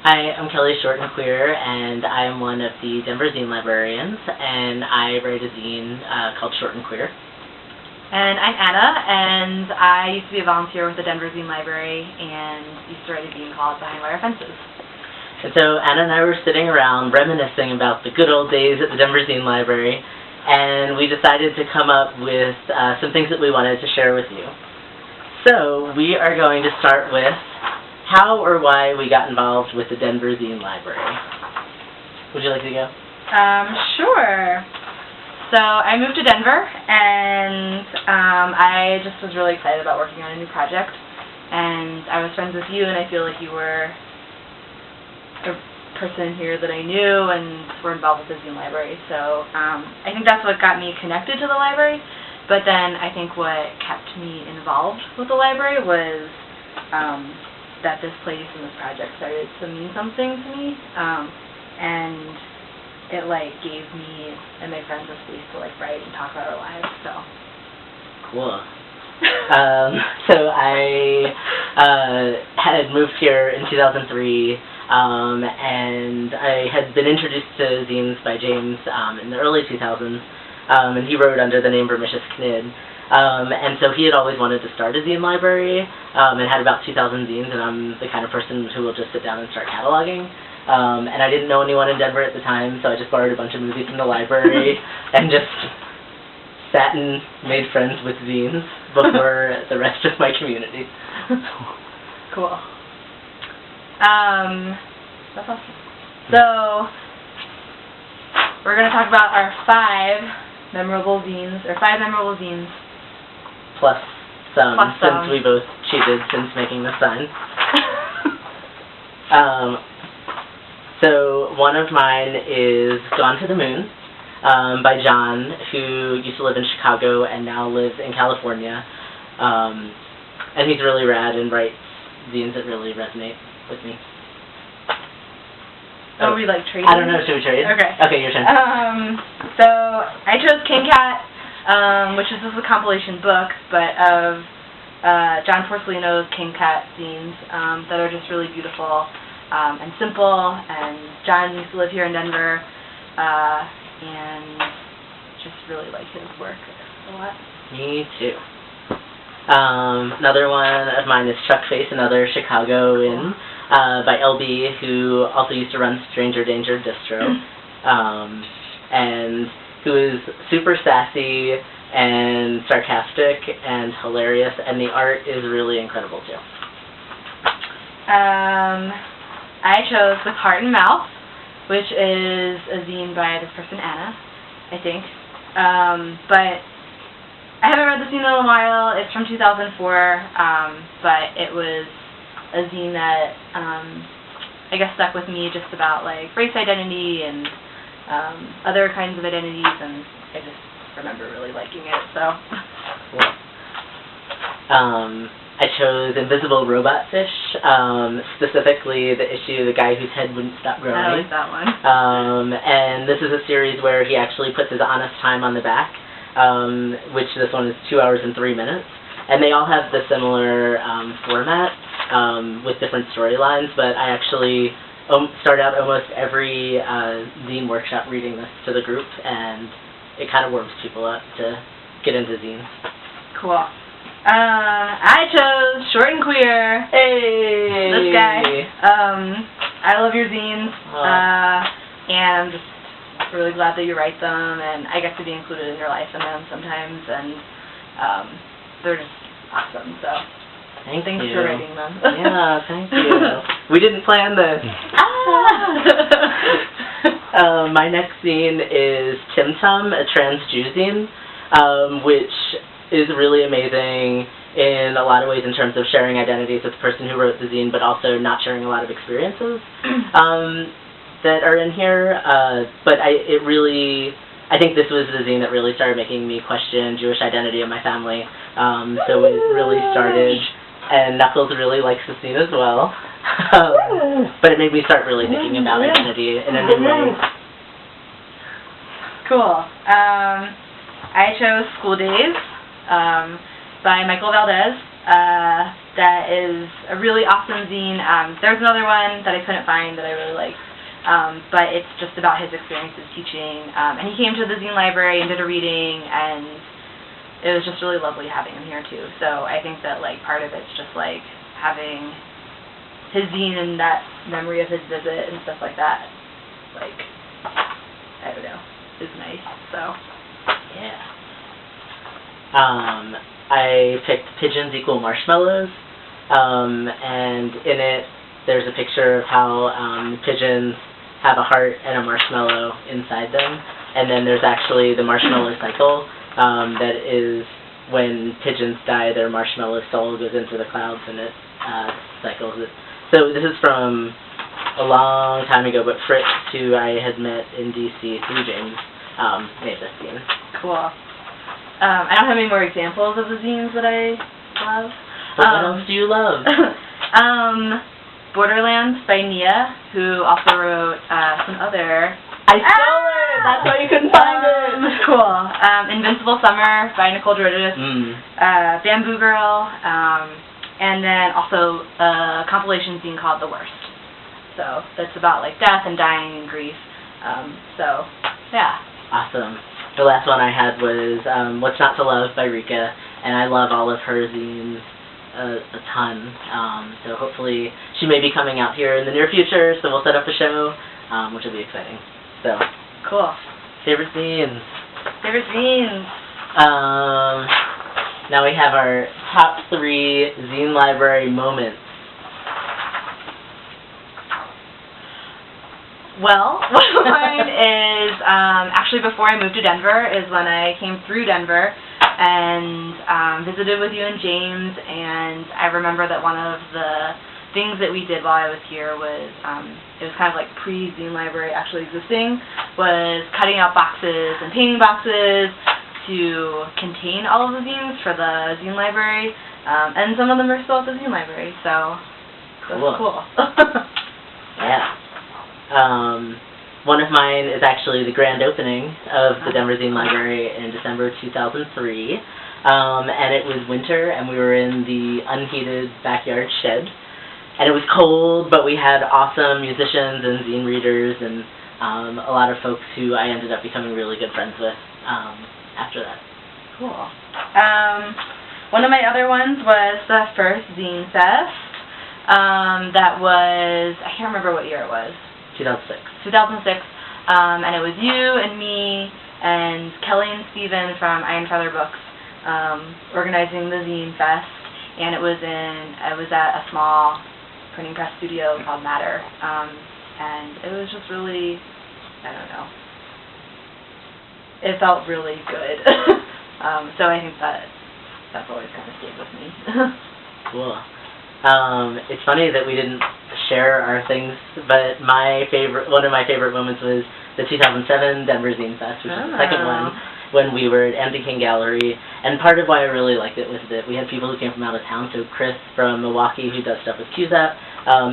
Hi, I'm Kelly Short and Queer, and I'm one of the Denver Zine librarians, and I write a zine called Short and Queer. And I'm Anna, and I used to be a volunteer with the Denver Zine Library and used to write a zine called Behind Wire Fences. And so Anna and I were sitting around reminiscing about the good old days at the Denver Zine Library, and we decided to come up with some things that we wanted to share with you. So we are going to start with how or why we got involved with the Denver Zine Library. Would you like to go? Sure. So I moved to Denver, and I just was really excited about working on a new project. And I was friends with you, and I feel like you were a person here that I knew and were involved with the Zine Library. So I think that's what got me connected to the library. But then I think what kept me involved with the library was that this place and this project started to mean something to me, and it gave me and my friends a space to write and talk about our lives. So cool. So I had moved here in 2003, and I had been introduced to zines by James in the early 2000s, and he wrote under the name Vermicious Knid. And so he had always wanted to start a zine library, and had about 2,000 zines, and I'm the kind of person who will just sit down and start cataloging. And I didn't know anyone in Denver at the time, so I just borrowed a bunch of movies from the library and just sat and made friends with zines before the rest of my community. Cool. That's awesome. So we're going to talk about our 5 memorable zines. Plus some, Plus since we both cheated since making the sign. So one of mine is Gone to the Moon by John, who used to live in Chicago and now lives in California. And he's really rad and writes zines that really resonate with me. Oh, we trade? I don't know, should we trade? Okay. Okay, your turn. So I chose King Cat, which is a compilation book, but of John Porcelino's King Cat zines that are just really beautiful and simple. And John used to live here in Denver, and just really like his work a lot. Me too. Another one of mine is Chuck Face, another Chicagoan, by LB, who also used to run Stranger Danger Distro, and who is super sassy and sarcastic and hilarious, and the art is really incredible too. I chose With Heart and Mouth, which is a zine by this person, Anna, I think. But I haven't read the zine in a while. It's from 2004, but it was a zine that I guess stuck with me, just about race identity and other kinds of identities, and I just remember really liking it. So. Cool. I chose Invisible Robot Fish, specifically the issue The Guy Whose Head Wouldn't Stop Growing. I like that one. And this is a series where he actually puts his honest time on the back, which this one is 2 hours and 3 minutes. And they all have the similar format with different storylines, but I actually start out almost every zine workshop reading this to the group, and it kind of warms people up to get into zines. Cool. I chose Short and Queer. Hey! This guy. I love your zines, and I'm just really glad that you write them, and I get to be included in your life in them sometimes, and they're just awesome, so thanks for writing them. Yeah, thank you. We didn't plan this. My next zine is Tim Tum, a trans Jew zine, which is really amazing in a lot of ways in terms of sharing identities with the person who wrote the zine, but also not sharing a lot of experiences that are in here. But I think this was the zine that really started making me question Jewish identity in my family. So it really started, and Knuckles really likes the zine as well. But it made me start really thinking about identity in a new way. Cool. I chose School Days by Michael Valdez. that is a really awesome zine. There's another one that I couldn't find that I really liked, but it's just about his experiences teaching. And he came to the zine library and did a reading, and it was just really lovely having him here too. So I think that like part of it's just like having his zine and that memory of his visit and stuff like that. Like, I don't know, is nice. So yeah. I picked Pigeons Equal Marshmallows, and in it there's a picture of how pigeons have a heart and a marshmallow inside them, and then there's actually the marshmallow cycle, that is when pigeons die, their marshmallow soul goes into the clouds and it cycles it. So this is from a long time ago, but Fritz, who I had met in D.C. through James, made this zine. cool. I don't have any more examples of the zines that I love. What else do you love? Borderlands by Nia, who also wrote some other... I stole it! That's why you couldn't find it! Cool. Invincible Summer by Nicole Jordan. Bamboo Girl, and then also a compilation zine called The Worst. So that's about like death and dying and grief. So, yeah. Awesome. The last one I had was What's Not to Love by Rika, and I love all of her zines a ton. So hopefully she may be coming out here in the near future, so we'll set up a show, which will be exciting. So, cool. Favorite zines? Favorite zines? Now we have our top 3 zine library moments. Well, one of mine is, actually before I moved to Denver, is when I came through Denver and visited with you and James, and I remember that one of the things that we did while I was here was, it was kind of like pre-zine library actually existing, was cutting out boxes and painting boxes to contain all of the zines for the zine library, and some of them are still at the zine library, so it was cool. Yeah. One of mine is actually the grand opening of the Denver Zine Library in December 2003, and it was winter, and we were in the unheated backyard shed, and it was cold, but we had awesome musicians and zine readers, and a lot of folks who I ended up becoming really good friends with after that. Cool. One of my other ones was the first Zine Fest. That was, I can't remember what year it was. 2006, and it was you and me and Kelly and Steven from Iron Feather Books organizing the Zine Fest, and it was at a small printing press studio called Matter, and it was just really, I don't know, it felt really good. So I think that's always kind of stayed with me. Cool. It's funny that we didn't share our things, but one of my favorite moments was the 2007 Denver Zine Fest, which was the second one, when we were at Andy King Gallery. And part of why I really liked it was that we had people who came from out of town, so Chris from Milwaukee, who does stuff with QZAP,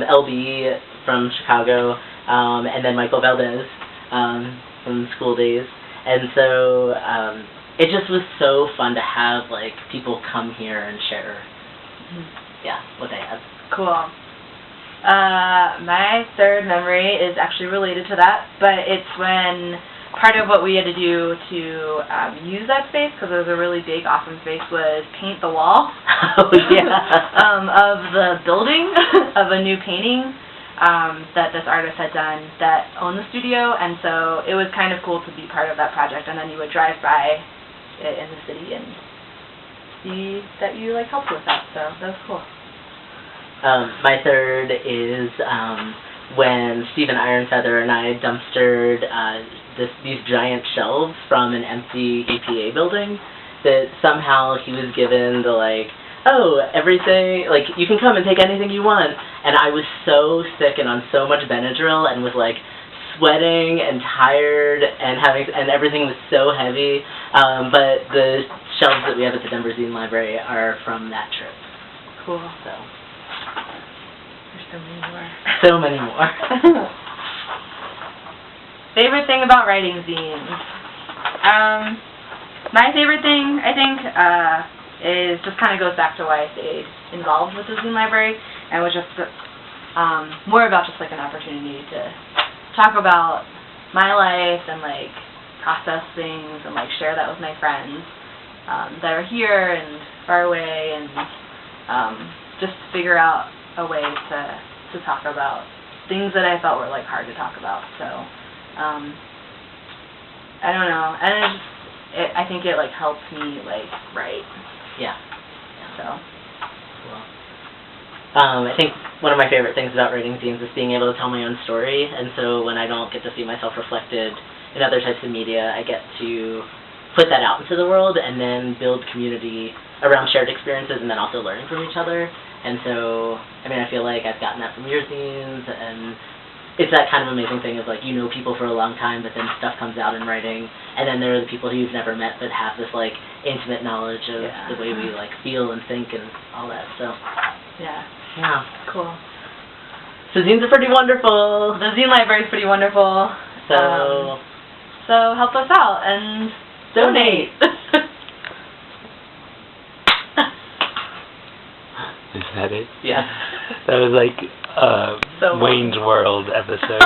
LB from Chicago, and then Michael Valdez from School Days. And so it just was so fun to have like people come here and share what they had. Cool. My third memory is actually related to that, but it's when part of what we had to do to use that space, because it was a really big, awesome space, was paint the wall Oh, yeah. of the building of a new painting that this artist had done that owned the studio, and so it was kind of cool to be part of that project, and then you would drive by it in the city and see that you like helped with that, so that was cool. My third is when Stephen Ironfeather and I dumpstered these giant shelves from an empty EPA building that somehow he was given the like, oh, everything, like, you can come and take anything you want. And I was so sick and on so much Benadryl and was like sweating and tired and everything was so heavy. But the shelves that we have at the Denver Zine Library are from that trip. Cool. So. There's so many more. So many more. Favorite thing about writing zines? My favorite thing, I think, is just kind of goes back to why I stayed involved with the zine library, and was just more about just like an opportunity to talk about my life and like process things and like share that with my friends that are here and far away, and just figure out a way to talk about things that I felt were like hard to talk about. So I don't know, and I think it like helped me like write. Yeah. So. Cool. I think one of my favorite things about writing zines is being able to tell my own story, and so when I don't get to see myself reflected in other types of media, I get to put that out into the world and then build community around shared experiences and then also learning from each other. And so, I mean, I feel like I've gotten that from your zines, and it's that kind of amazing thing of like, you know people for a long time, but then stuff comes out in writing, and then there are the people who you've never met but have this like intimate knowledge of the way we like feel and think and all that. So yeah, cool. So zines are pretty wonderful. The zine library is pretty wonderful. So help us out and donate. Is that it? Yeah. That was like Wayne's World episode.